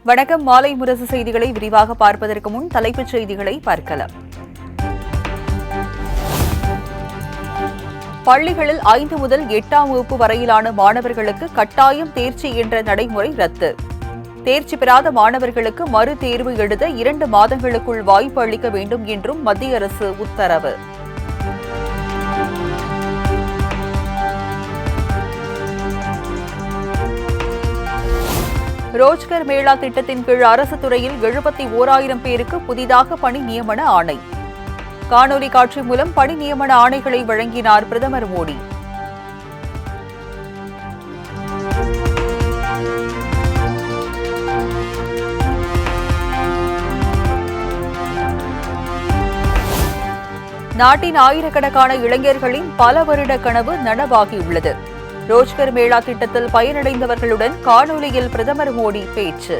வணக்கம். மாலை முரசு செய்திகளை விரிவாக பார்ப்பதற்கு முன் தலைப்புச் செய்திகளை பார்க்கலாம். பள்ளிகளில் 5 முதல் 8ஆம் வகுப்பு வரையிலான மாணவர்களுக்கு கட்டாயம் தேர்ச்சி என்ற நடைமுறை ரத்து. தேர்ச்சி பெறாத மாணவர்களுக்கு மறு தேர்வு எழுத 2 மாதங்களுக்குள் வாய்ப்பு அளிக்க வேண்டும் என்றும் மத்திய அரசு உத்தரவு. ரோஜ்கர் மேளா திட்டத்தின் கீழ் அரசு துறையில் 71,000 பேருக்கு புதிதாக பணி நியமன ஆணை. காணொலி காட்சி மூலம் பணி நியமன ஆணைகளை வழங்கினார் பிரதமர் மோடி. நாட்டின் ஆயிரக்கணக்கான இளைஞர்களின் பல வருட கனவு நனவாகியுள்ளது. ரோஜ்கர் மேளா திட்டத்தில் பயனடைந்தவர்களுடன் காணொலியில் பிரதமர் மோடி பேச்சு.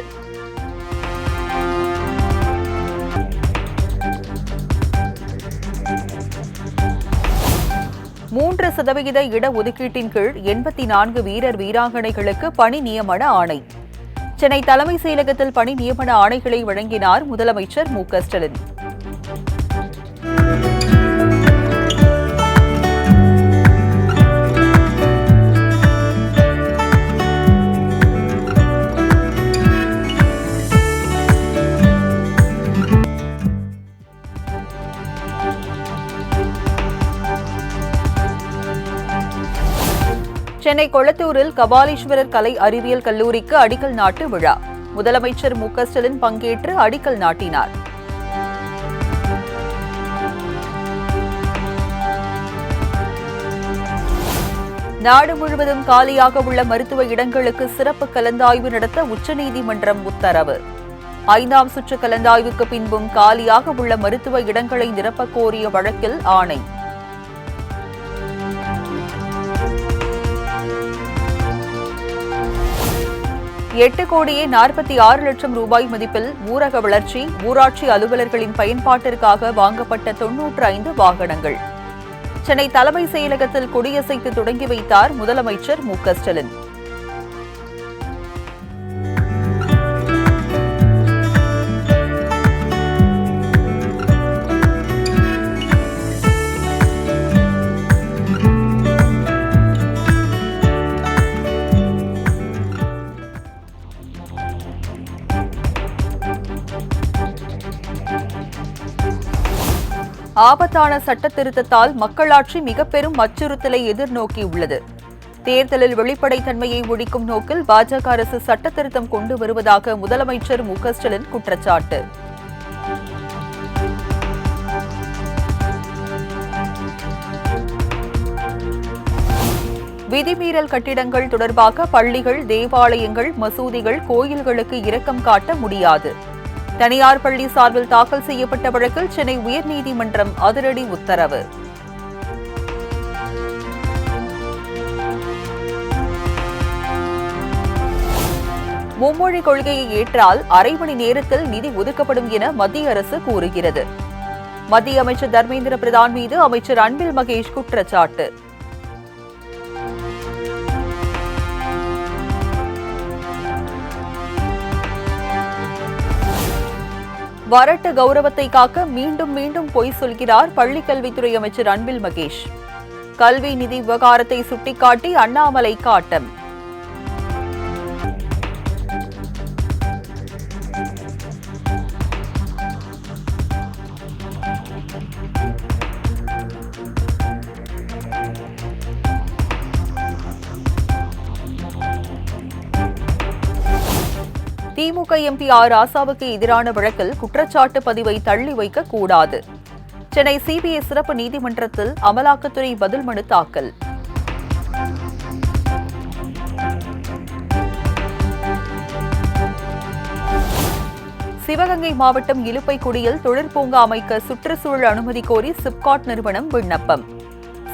மூன்று சதவிகித இடஒதுக்கீட்டின் கீழ் 84 வீரர் வீராங்கனைகளுக்கு பணி நியமன ஆணை. சென்னை தலைமைச் செயலகத்தில் பணி நியமன ஆணைகளை வழங்கினார் முதலமைச்சர் மு.க.ஸ்டாலின். சென்னை கொளத்தூரில் கபாலீஸ்வரர் கலை அறிவியல் கல்லூரிக்கு அடிக்கல் நாட்டு விழா. முதலமைச்சர் மு.க.ஸ்டாலின் பங்கேற்று அடிக்கல் நாட்டினார். நாடு முழுவதும் காலியாக உள்ள மருத்துவ இடங்களுக்கு சிறப்பு கலந்தாய்வு நடத்த உச்சநீதிமன்றம் உத்தரவு. 5ஆம் சுற்று கலந்தாய்வுக்கு பின்பும் காலியாக உள்ள மருத்துவ இடங்களை நிரப்பக் கோரிய வழக்கில் ஆணை. ₹8,46,00,000 மதிப்பில் ஊரக வளர்ச்சி, ஊராட்சி அலுவலர்களின் பயன்பாட்டிற்காக வாங்கப்பட்ட 95 வாகனங்கள். சென்னை தலைமைச் செயலகத்தில் கொடியசைத்து தொடங்கி வைத்தார் முதலமைச்சர் மு.க.ஸ்டாலின். ஆபத்தான சட்ட திருத்தத்தால் மக்களாட்சி மிக பெரும் அச்சுறுத்தலை எதிர்நோக்கியுள்ளது. தேர்தலில் வெளிப்படைத்தன்மையை ஒழிக்கும் நோக்கில் பாஜக அரசு சட்ட திருத்தம் கொண்டு வருவதாக முதலமைச்சர் மு.க.ஸ்டாலின் குற்றச்சாட்டு. விதிமீறல் கட்டிடங்கள் தொடர்பாக பள்ளிகள், தேவாலயங்கள், மசூதிகள், கோயில்களுக்கு இரக்கம் காட்ட முடியாது. தனியார் பள்ளி சார்பில் தாக்கல் செய்யப்பட்ட வழக்கில் சென்னை உயர்நீதிமன்றம் அதிரடி உத்தரவு. மும்மொழி கொள்கையை ஏற்றால் அரை மணி நேரத்தில் நிதி ஒதுக்கப்படும் என மத்திய அரசு கூறுகிறது. மத்திய அமைச்சர் தர்மேந்திர பிரதான் மீது அமைச்சர் அன்பில் மகேஷ் குற்றச்சாட்டு. வரட்டு கௌரவத்தை காக்க மீண்டும் மீண்டும் பொய் சொல்கிறார் பள்ளிக்கல்வித்துறை அமைச்சர் அன்பில் மகேஷ். கல்வி நிதி விவகாரத்தை சுட்டிக்காட்டி அண்ணாமலை காட்டம். திமுக எம்பி ஆர் ராசாவுக்கு எதிரான வழக்கில் குற்றச்சாட்டு பதிவை தள்ளி வைக்க கூடாது. சென்னை சிபிஐ சிறப்பு நீதிமன்றத்தில் அமலாக்கத்துறை பதில் மனு தாக்கல். சிவகங்கை மாவட்டம் இலுப்பைக்குடியில் தொழிற்பூங்கா அமைக்க சுற்றுச்சூழல் அனுமதி கோரி சிப்காட் நிறுவனம் விண்ணப்பம்.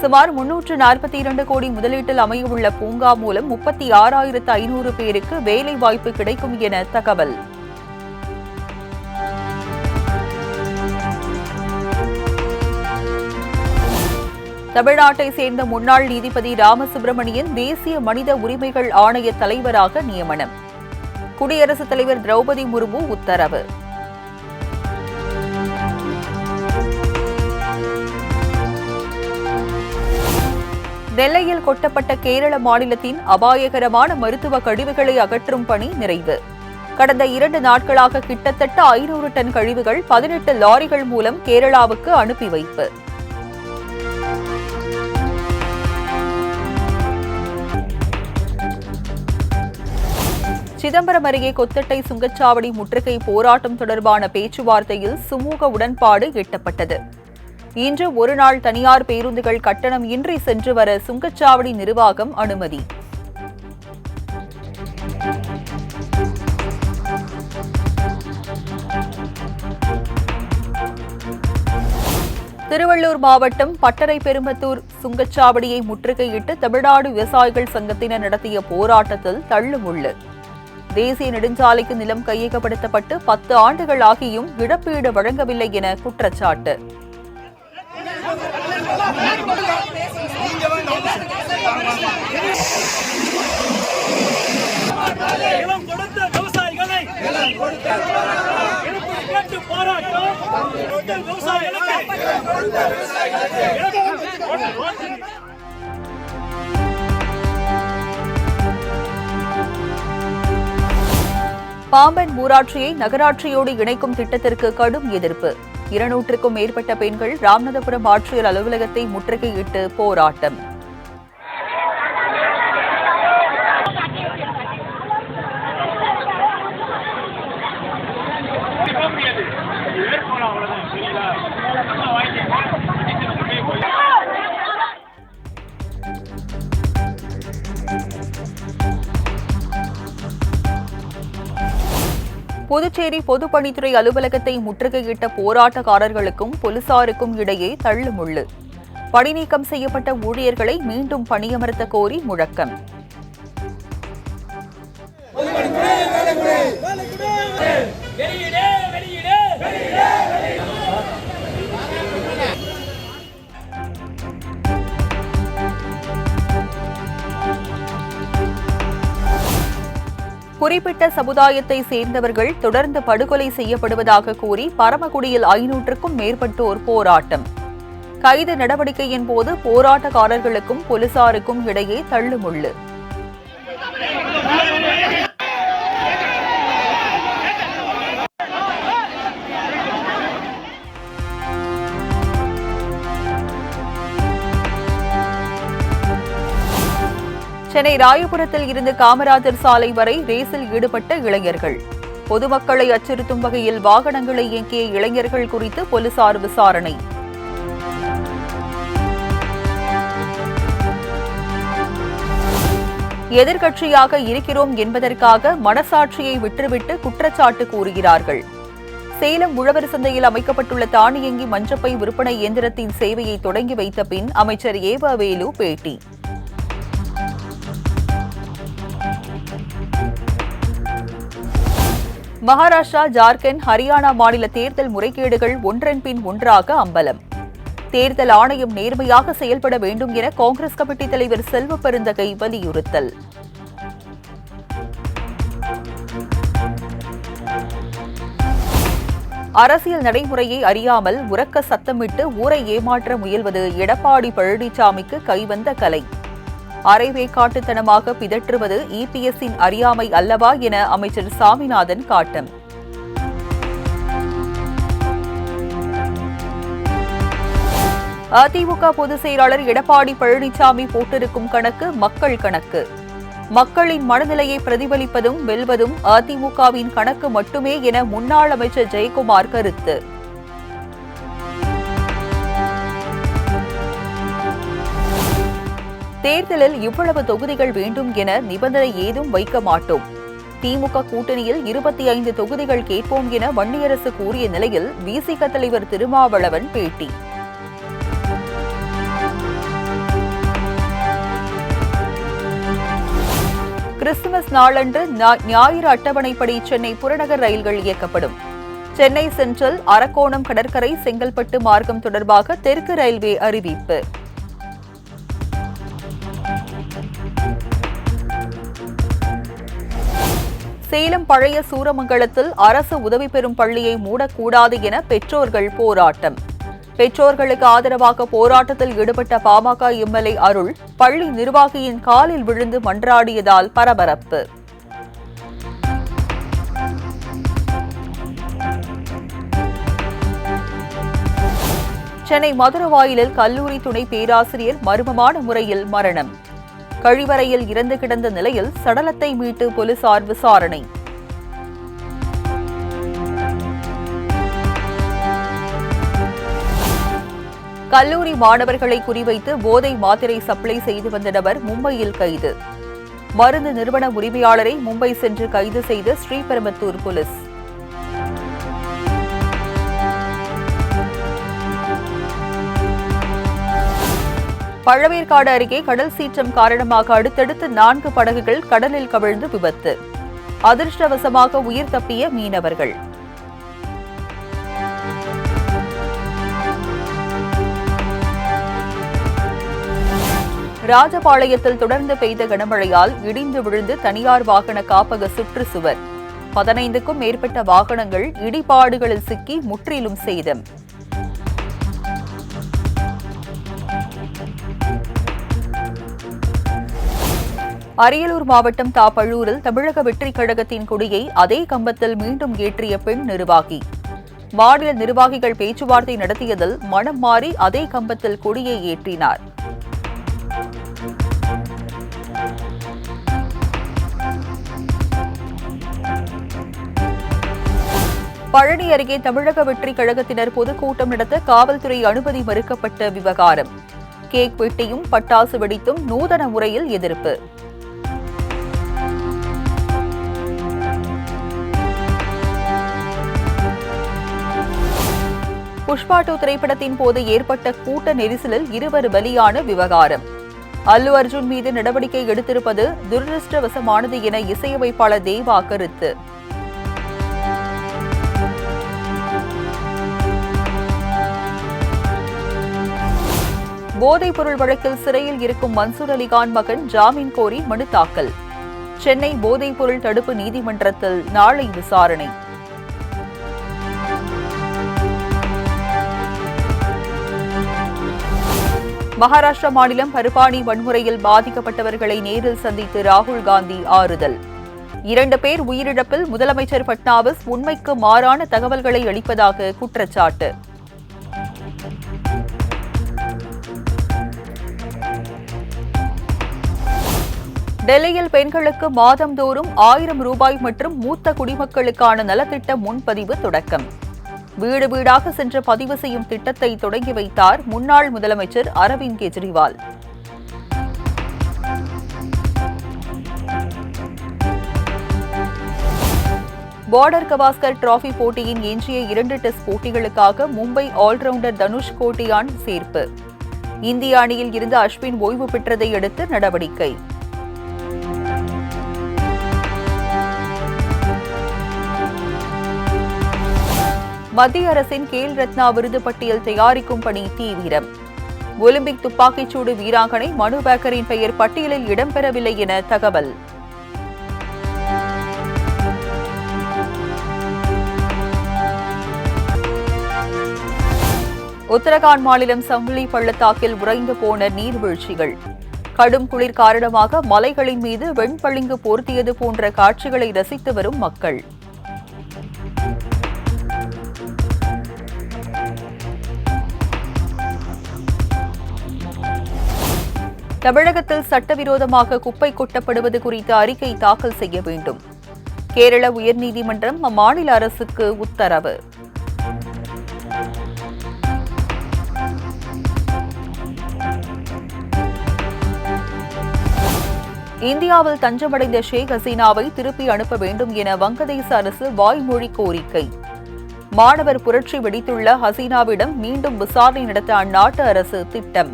சுமார் 342 கோடி முதலீட்டில் அமையவுள்ள பூங்கா மூலம் 36,500 பேருக்கு வேலை வாய்ப்பு கிடைக்கும் என தகவல். தமிழ்நாட்டை சேர்ந்த முன்னாள் நீதிபதி ராமசுப்பிரமணியன் தேசிய மனித உரிமைகள் ஆணைய தலைவராக நியமனம். குடியரசுத் தலைவர் திரௌபதி முர்மு உத்தரவு. நெல்லையில் கொட்டப்பட்ட கேரள மாநிலத்தின் அபாயகரமான மருத்துவ கழிவுகளை அகற்றும் பணி நிறைவு. கடந்த 2 நாட்களாக கிட்டத்தட்ட 500 டன் கழிவுகள் 18 லாரிகள் மூலம் கேரளாவுக்கு அனுப்பி வைப்பு. சிதம்பரம் அருகே கொத்தட்டை சுங்கச்சாவடி முற்றுகை போராட்டம் தொடர்பான பேச்சுவார்த்தையில் சுமூக உடன்பாடு எட்டப்பட்டது. இன்று ஒருநாள் தனியார் பேருந்துகள் கட்டணம் இன்றி சென்று வர சுங்கச்சாவடி நிர்வாகம் அனுமதி. திருவள்ளூர் மாவட்டம் பட்டறை பெரும்பத்தூர் சுங்கச்சாவடியை முற்றுகையிட்டு தமிழ்நாடு விவசாயிகள் சங்கத்தினர் நடத்திய போராட்டத்தில் தள்ளுமுள்ளு. தேசிய நெடுஞ்சாலைக்கு நிலம் கையகப்படுத்தப்பட்டு 10 ஆண்டுகள் ஆகியும் இழப்பீடு வழங்கவில்லை என குற்றச்சாட்டு. பாம்பன் ஊராட்சியை நகராட்சியோடு இணைக்கும் திட்டத்திற்கு கடும் எதிர்ப்பு. 200க்கும் மேற்பட்ட பெண்கள் ராமநாதபுரம் ஆட்சியர் அலுவலகத்தை முற்றுகையிட்டு போராட்டம். புதுச்சேரி பொதுப்பணித்துறை அலுவலகத்தை முற்றுகையிட்ட போராட்டக்காரர்களுக்கும் போலீசாருக்கும் இடையே தள்ளுமுள்ளு. பணிநீக்கம் செய்யப்பட்ட ஊழியர்களை மீண்டும் பணியமர்த்த கோரி முழக்கம். குறிப்பிட்ட சமுதாயத்தை சேர்ந்தவர்கள் தொடர்ந்து படுகொலை செய்யப்படுவதாக கூறி பரமக்குடியில் 500க்கும் மேற்பட்டோர் போராட்டம். கைது நடவடிக்கையின் போது போராட்டக்காரர்களுக்கும் போலீசாருக்கும் இடையே தள்ளுமுள்ளு. சென்னை ராயபுரத்தில் இருந்து காமராஜர் சாலை வரை ரேஸில் ஈடுபட்ட இளைஞர்கள். பொதுமக்களை அச்சுறுத்தும் வகையில் வாகனங்களை இயக்கிய இளைஞர்கள் குறித்து போலீசார் விசாரணை. எதிர்க்கட்சியாக இருக்கிறோம் என்பதற்காக மனசாட்சியை விட்டுவிட்டு குற்றச்சாட்டு கூறுகிறார்கள். சேலம் உழவர் சந்தையில் அமைக்கப்பட்டுள்ள தானியங்கி மஞ்சப்பை விற்பனை இயந்திரத்தின் சேவையை தொடங்கி வைத்த பின் அமைச்சர் ஏவ வேலு பேட்டி. மகாராஷ்டிரா, ஜார்க்கண்ட், ஹரியானா மாநில தேர்தல் முறைகேடுகள் ஒன்றன் பின் ஒன்றாக அம்பலம். தேர்தல் ஆணையம் நேர்மையாக செயல்பட வேண்டும் என காங்கிரஸ் கமிட்டி தலைவர் செல்வ பெருந்தகை வலியுறுத்தல். அரசியல் நடைமுறையை அறியாமல் உரக்க சத்தமிட்டு ஊரை ஏமாற்ற முயல்வது எடப்பாடி பழனிசாமிக்கு கைவந்த கலை. அரைவேக்காட்டுத்தனமாக பிதற்றுவது இபிஎஸ்ஸின் அறியாமை அல்லவா என அமைச்சர் சாமிநாதன் காட்டம். அதிமுக பொதுச் செயலாளர் எடப்பாடி பழனிசாமி போட்டிருக்கும் கணக்கு மக்கள் கணக்கு. மக்களின் மனநிலையை பிரதிபலிப்பதும் வெல்வதும் அதிமுகவின் கணக்கு மட்டுமே என முன்னாள் அமைச்சர் ஜெயக்குமார் கருத்து. தேர்தலில் இவ்வளவு தொகுதிகள் வேண்டும் என நிபந்தனை ஏதும் வைக்க மாட்டோம். திமுக கூட்டணியில் 25 தொகுதிகள் கேட்போம் என வன்னியரசு கூறிய நிலையில் விசிக தலைவர் திருமாவளவன் பேட்டி. கிறிஸ்துமஸ் நாளன்று ஞாயிறு அட்டவணைப்படி சென்னை புறநகர் ரயில்கள் இயக்கப்படும். சென்னை சென்ட்ரல், அரக்கோணம் கடற்கரை, செங்கல்பட்டு மார்க்கம் தொடர்பாக தெற்கு ரயில்வே அறிவிப்பு. சேலம் பழைய சூரமங்கலத்தில் அரசு உதவி பெறும் பள்ளியை மூடக்கூடாது என பெற்றோர்கள் போராட்டம். பெற்றோர்களுக்கு ஆதரவாக போராட்டத்தில் ஈடுபட்ட பாமக எம்எல்ஏ அருள் பள்ளி நிர்வாகியின் காலில் விழுந்து மன்றாடியதால் பரபரப்பு. சென்னை மதுரவாயிலில் கல்லூரி துணை பேராசிரியர் மர்மமான முறையில் மரணம். கழிவறையில் இறந்து கிடந்த நிலையில் சடலத்தை மீட்டு போலீசார் விசாரணை. கல்லூரி மாணவர்களை குறிவைத்து போதை மாத்திரை சப்ளை செய்து வந்த நபர் மும்பையில் கைது. மருந்து நிறுவன உரிமையாளரை மும்பை சென்று கைது செய்த ஸ்ரீபெரும்புதூர் போலீஸ். பழவேற்காடு அருகே கடல் சீற்றம் காரணமாக அடுத்தடுத்து 4 படகுகள் கடலில் கவிழ்ந்து விபத்து. அதிர்ஷ்டவசமாக உயிர் தப்பிய மீனவர்கள். ராஜபாளையத்தில் தொடர்ந்து பெய்த கனமழையால் இடிந்து விழுந்து தனியார் வாகன காப்பக சுற்றுச்சுவர். 15க்கும் மேற்பட்ட வாகனங்கள் இடிபாடுகளில் சிக்கி முற்றிலும் சேதம். அரியலூர் மாவட்டம் தாப்பழூரில் தமிழக வெற்றிக் கழகத்தின் கொடியை அதே கம்பத்தில் மீண்டும் ஏற்றிய பெண் நிர்வாகி. மாநில நிர்வாகிகள் பேச்சுவார்த்தை நடத்தியதில் மனம் மாறி அதே கம்பத்தில் கொடியை ஏற்றினார். பழனி அருகே தமிழக வெற்றிக் கழகத்தினர் பொதுக்கூட்டம் நடத்த காவல்துறை அனுமதி மறுக்கப்பட்ட விவகாரம். கேக் வெட்டியும் பட்டாசு வெடித்தும் நூதன முறையில் எதிர்ப்பு. புஷ்பா 2 திரைப்படத்தின் போது ஏற்பட்ட கூட்ட நெரிசலில் 2 பலியான விவகாரம். அல்லு அர்ஜுன் மீது நடவடிக்கை எடுத்திருப்பது துரதிருஷ்டவசமானது என இசையமைப்பாளர் தேவா கருத்து. போதைப்பொருள் வழக்கில் சிறையில் இருக்கும் மன்சூர் அலிகான் மகன் ஜாமீன் கோரி மனு தாக்கல். சென்னை போதைப்பொருள் தடுப்பு நீதிமன்றத்தில் நாளை விசாரணை. மகாராஷ்டிரா மாநிலம் பர்பானி வன்முறையில் பாதிக்கப்பட்டவர்களை நேரில் சந்தித்து ராகுல் காந்தி ஆறுதல். 2 பேர் உயிரிழப்பில் முதலமைச்சர் பட்னாவிஸ் உண்மைக்கு மாறான தகவல்களை அளிப்பதாக குற்றச்சாட்டு. டெல்லியில் பெண்களுக்கு மாதந்தோறும் 1000 ரூபாய் மற்றும் மூத்த குடிமக்களுக்கான நலத்திட்ட முன்பதிவு தொடக்கம். வீடு வீடாக சென்று பதிவு செய்யும் திட்டத்தை தொடங்கி வைத்தார் முன்னாள் முதலமைச்சர் அரவிந்த் கெஜ்ரிவால். பார்டர் கவாஸ்கர் டிராபி போட்டியின் எஞ்சிய 2 டெஸ்ட் போட்டிகளுக்காக மும்பை ஆல்ரவுண்டர் தனுஷ் கோட்டியான் சேர்ப்பு. இந்திய அணியில் இருந்து அஸ்வின் ஓய்வு பெற்றதை அடுத்து நடவடிக்கை. மத்திய அரசின் கேல் ரத்னா விருது பட்டியல் தயாரிக்கும் பணி தீவிரம். ஒலிம்பிக் துப்பாக்கிச்சூடு வீராங்கனை மனு பேக்கரின் பெயர் பட்டியலில் இடம்பெறவில்லை என தகவல். உத்தரகாண்ட் மாநிலம் சம்லி பள்ளத்தாக்கில் உறைந்து போன நீர்வீழ்ச்சிகள். கடும் குளிர் காரணமாக மலைகளின் மீது வெண்பளிங்கு போர்த்தியது போன்ற காட்சிகளை ரசித்து வரும் மக்கள். தமிழகத்தில் சட்டவிரோதமாக குப்பை கொட்டப்படுவது குறித்து அறிக்கை தாக்கல் செய்ய வேண்டும். கேரள உயர்நீதிமன்றம் அம்மாநில அரசுக்கு உத்தரவு. இந்தியாவில் தஞ்சமடைந்த ஷேக் ஹசீனாவை திருப்பி அனுப்ப வேண்டும் என வங்கதேச அரசு வாய்மொழி கோரிக்கை. மாணவர் புரட்சி வெடித்துள்ள ஹசீனாவிடம் மீண்டும் விசாரணை நடத்த அந்நாட்டு அரசு திட்டம்.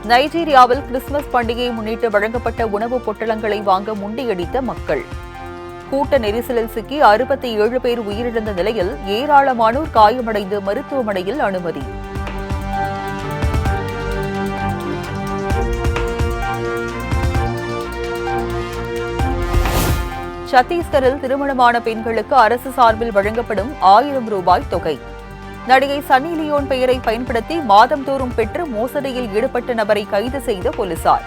நைஜீரியாவில் கிறிஸ்துமஸ் பண்டிகையை முன்னிட்டு வழங்கப்பட்ட உணவுப் பொட்டலங்களை வாங்க முண்டியடித்த மக்கள். கூட்ட நெரிசலில் சிக்கி 67 பேர் உயிரிழந்த நிலையில் ஏராளமானோர் காயமடைந்து மருத்துவமனையில் அனுமதி. சத்தீஸ்கரில் திருமணமான பெண்களுக்கு அரசு சார்பில் வழங்கப்படும் 1000 ரூபாய் தொகை. நடிகை சன்னி லியோன் பெயரை பயன்படுத்தி மாதந்தோறும் பெற்று மோசடியில் ஈடுபட்ட நபரை கைது செய்த போலீசார்.